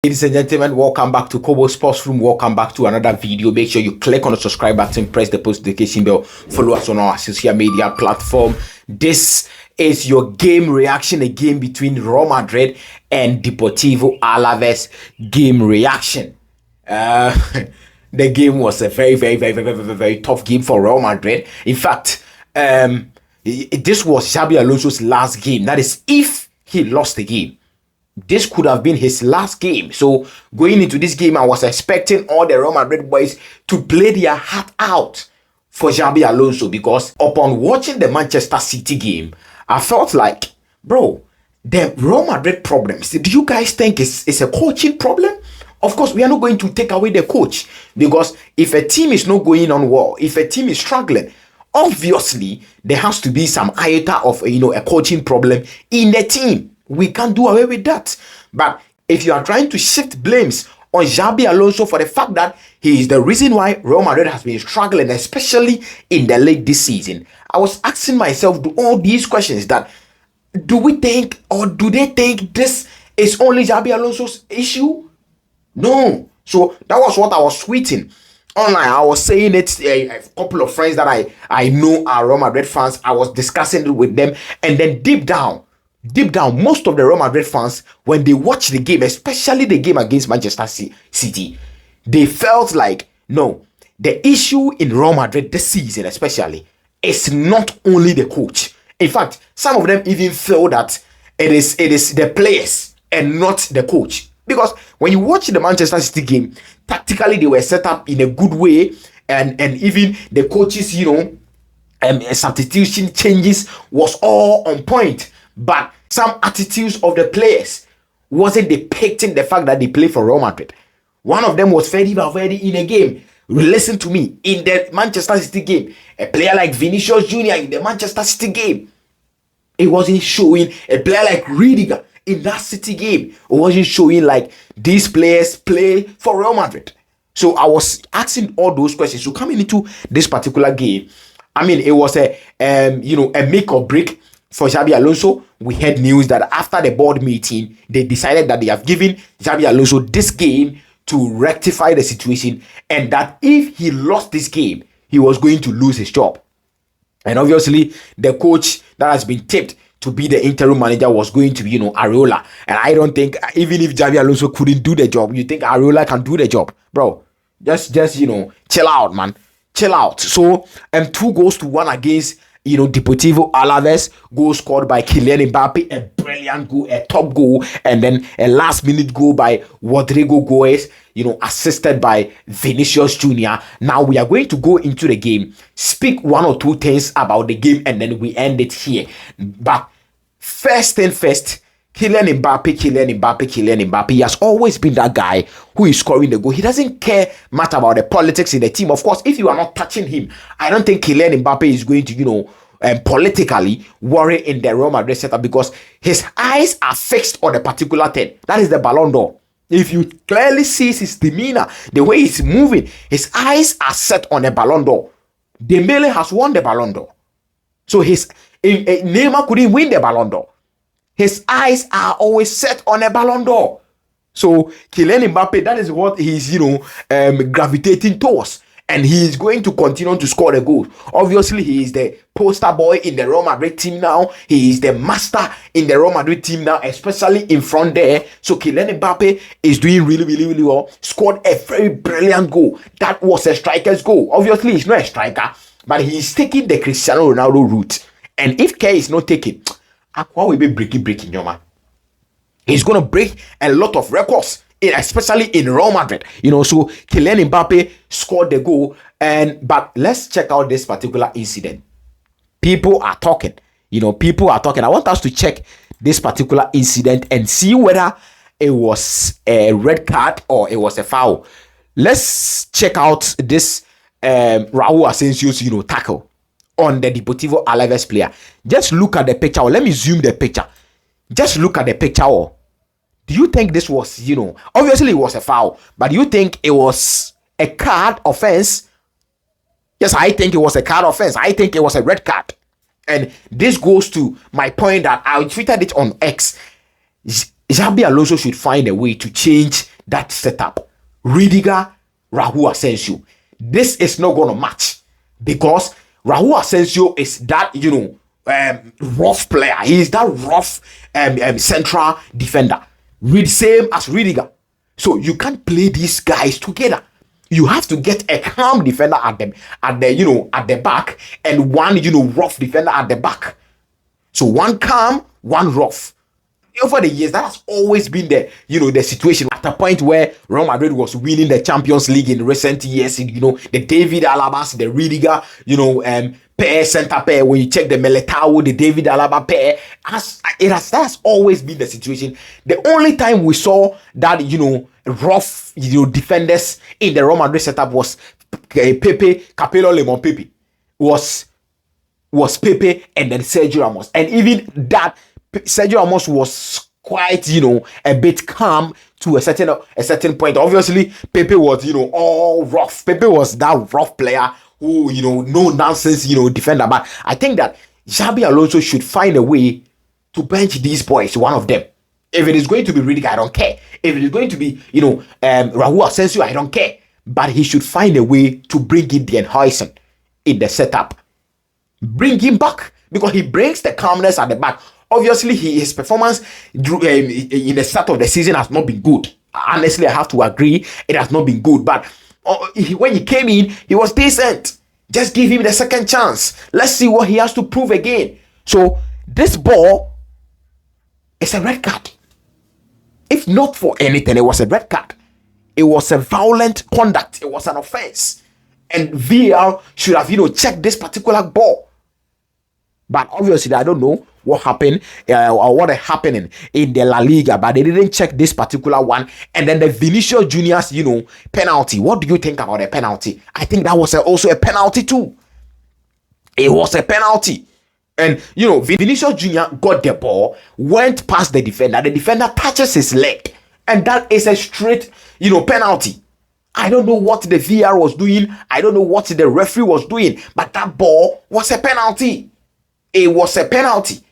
Ladies and gentlemen, welcome back to Kobo Sports Room. Welcome back to another video. Make sure you click on the subscribe button, press the post notification bell, follow us on our social media platform. This is your game reaction, a game between Real Madrid and Deportivo Alaves game reaction. The game was a very tough game for Real Madrid. In fact, this was Xabi Alonso's last game. That is, if he lost the game, this could have been his last game. So going into this game, I was expecting all the Real Madrid boys to play their heart out for Xabi Alonso, because upon watching the Manchester City game, I felt like, bro, the Real Madrid problems, do you guys think it's a coaching problem? Of course, we are not going to take away the coach, because if a team is not going on well, if a team is struggling, obviously there has to be some iota of a coaching problem in the team. We can't do away with that. But if you are trying to shift blames on Xabi Alonso for the fact that he is the reason why Real Madrid has been struggling, especially in the league this season, I was asking myself all these questions: that do we think, or do they think this is only Xabi Alonso's issue? No. So that was what I was tweeting online. I was saying it, a couple of friends that I know are Real Madrid fans, I was discussing it with them, and then deep down, most of the Real Madrid fans, when they watch the game, especially the game against Manchester City, they felt like, no, the issue in Real Madrid this season especially is not only the coach. In fact, some of them even feel that it is the players and not the coach. Because when you watch the Manchester City game, tactically they were set up in a good way, and even the coaches, substitution changes was all on point. But some attitudes of the players wasn't depicting the fact that they play for Real Madrid. One of them was very in a game. Listen to me, in the Manchester City game, a player like Vinicius Jr. in the Manchester City game, it wasn't showing. A player like Rudiger in that City game, it wasn't showing like these players play for Real Madrid. So I was asking all those questions. So coming into this particular game, I mean, it was a make or break for Xabi Alonso. We heard news that after the board meeting, they decided that they have given Xabi Alonso this game to rectify the situation, and that if he lost this game, he was going to lose his job. And obviously, the coach that has been tipped to be the interim manager was going to be, Areola. And I don't think, even if Xabi Alonso couldn't do the job, you think Areola can do the job? Bro, just chill out, man. Chill out. So, 2-1 against Deportivo Alaves. Goal scored by Kylian Mbappe, a brilliant goal, a top goal, and then a last-minute goal by Rodrigo Goes, assisted by Vinicius Jr. Now we are going to go into the game, speak one or two things about the game, and then we end it here. But first thing first, Kylian Mbappe. He has always been that guy who is scoring the goal. He doesn't care much about the politics in the team. Of course, if you are not touching him, I don't think Kylian Mbappe is going to, politically worry in the Real Madrid setup, because his eyes are fixed on a particular thing. That is the Ballon d'Or. If you clearly see his demeanor, the way he's moving, his eyes are set on a Ballon d'Or. Dembele has won the Ballon d'Or. So Neymar couldn't win the Ballon d'Or. His eyes are always set on a Ballon d'Or. So Kylian Mbappe, that is what he's gravitating towards, and he is going to continue to score the goals. Obviously, he is the poster boy in the Real Madrid team now. He is the master in the Real Madrid team now, especially in front there. So Kylian Mbappe is doing really well. Scored a very brilliant goal. That was a striker's goal. Obviously, he's not a striker, but he's taking the Cristiano Ronaldo route. And if K is not taking, Aqua will be breaking your man. He's gonna break a lot of records, especially in Real Madrid. So Kylian Mbappe scored the goal. But let's check out this particular incident. People are talking. I want us to check this particular incident and see whether it was a red card or it was a foul. Let's check out this Raul Asensio's tackle on the Deportivo Alaves player. Just look at the picture. Let me zoom the picture. Just look at the picture. Do you think this was, obviously it was a foul, but do you think it was a card offense? Yes, I think it was a card offense. I think it was a red card. And this goes to my point that I tweeted it on X. Xabi Alonso should find a way to change that setup. Rudiger, Raul Asensio. This is not going to match because Raul Asensio is that, rough player. He is that rough central defender. Same as Rudiger. So you can't play these guys together. You have to get a calm defender at the back, and one, rough defender at the back. So one calm, one rough. Over the years, that has always been the situation. At a point where Real Madrid was winning the Champions League in recent years, the David Alabas, the Rudiger, pair, center pair. When you check the Militao, the David Alaba pair, that has always been the situation. The only time we saw that, rough, defenders in the Real Madrid setup was Pepe, Capello, Lemon Pepe. Was Pepe and then Sergio Ramos. And even that, Sergio Ramos was quite, a bit calm to a certain point. Obviously, Pepe was, all rough. Pepe was that rough player who, no nonsense, defender. But I think that Xabi Alonso should find a way to bench these boys, one of them. If it is going to be Rudiger, I don't care. If it is going to be, Raul Asensio, I don't care. But he should find a way to bring in the Huijsen in the setup. Bring him back because he brings the calmness at the back. Obviously, his performance in the start of the season has not been good. Honestly, I have to agree, it has not been good. But when he came in, he was decent. Just give him the second chance. Let's see what he has to prove again. So this ball is a red card. If not for anything, it was a red card. It was a violent conduct. It was an offense. And VAR should have, checked this particular ball. But obviously, I don't know what happened or what is happening in the La Liga, but they didn't check this particular one. And then the Vinicius Junior's, penalty. What do you think about the penalty? I think that was also a penalty too. It was a penalty. And, Vinicius Junior got the ball, went past the defender. The defender touches his leg. And that is a straight, penalty. I don't know what the VAR was doing. I don't know what the referee was doing. But that ball was a penalty. It was a penalty.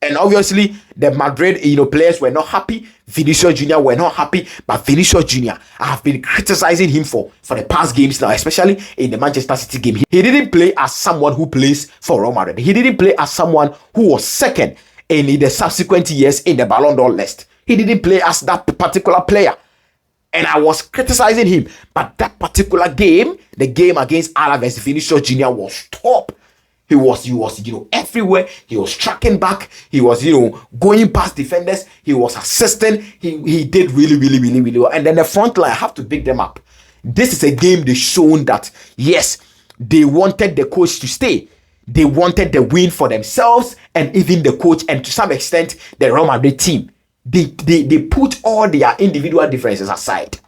And obviously, the Madrid, players were not happy. Vinicius Junior were not happy. But Vinicius Junior, I have been criticizing him for the past games now, especially in the Manchester City game. He didn't play as someone who plays for Real Madrid. He didn't play as someone who was second in the subsequent years in the Ballon d'Or list. He didn't play as that particular player. And I was criticizing him. But that particular game, the game against Alaves, Vinicius Junior was top. He was, everywhere. He was tracking back. He was, going past defenders. He was assisting. He did really, really, really, really well. And then the front line, I have to pick them up. This is a game they shown that, yes, they wanted the coach to stay. They wanted the win for themselves and even the coach and to some extent, the Real Madrid team. They put all their individual differences aside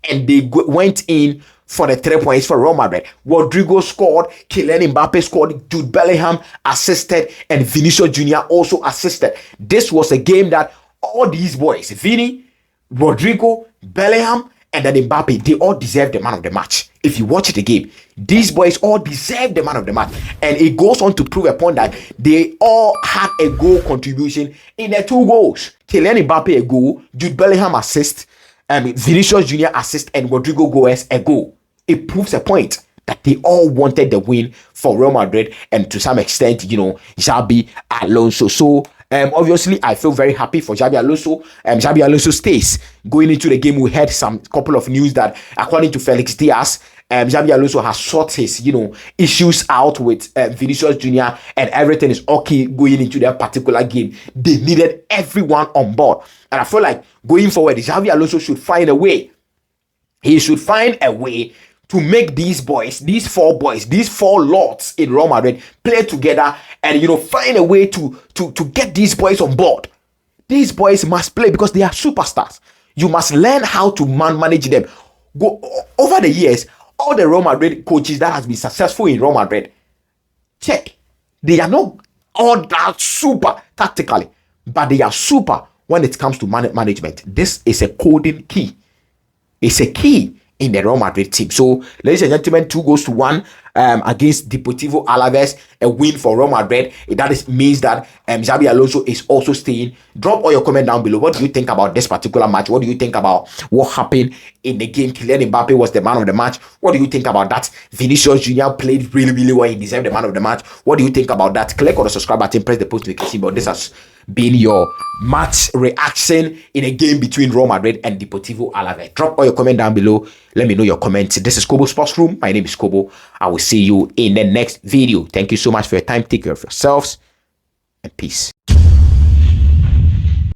and they went in for the 3 points for Real Madrid. Rodrigo scored, Kylian Mbappe scored, Jude Bellingham assisted, and Vinicius Junior also assisted. This was a game that all these boys, Vini, Rodrigo, Bellingham, and then Mbappe, they all deserve the man of the match. If you watch the game, these boys all deserve the man of the match. And it goes on to prove a point that they all had a goal contribution in the 2 goals. Kylian Mbappe a goal, Jude Bellingham assist, Vinicius Junior assist, and Rodrigo Goes a goal. It proves a point that they all wanted the win for Real Madrid and to some extent, Xabi Alonso. So, obviously, I feel very happy for Xabi Alonso. Xabi Alonso stays. Going into the game, we had some couple of news that, according to Felix Diaz, Xabi Alonso has sorted his, issues out with Vinicius Junior, and everything is okay going into that particular game. They needed everyone on board, and I feel like going forward, Xabi Alonso should find a way. He should find a way to make these boys, these 4 boys, these 4 lords in Real Madrid play together and, find a way to get these boys on board. These boys must play because they are superstars. You must learn how to manage them. Go over the years, all the Real Madrid coaches that has been successful in Real Madrid, check. They are not all that super tactically, but they are super when it comes to management. This is a coding key. It's a key in the Real Madrid team. So, ladies and gentlemen, 2-1 against Deportivo Alaves, a win for Real Madrid. That means that Xabi Alonso is also staying. Drop all your comment down below. What do you think about this particular match? What do you think about what happened in the game? Kylian Mbappe was the man of the match. What do you think about that? Vinicius Jr. played really, really well. He deserved the man of the match. What do you think about that? Click on the subscribe button, press the post notification bell. This has been your match reaction in a game between Real Madrid and Deportivo Alaves. Drop all your comment down below. Let me know your comments. This is Kobo Sports Room. My name is Kobo. I will see you in the next video. Thank you so much for your time. Take care of yourselves and peace.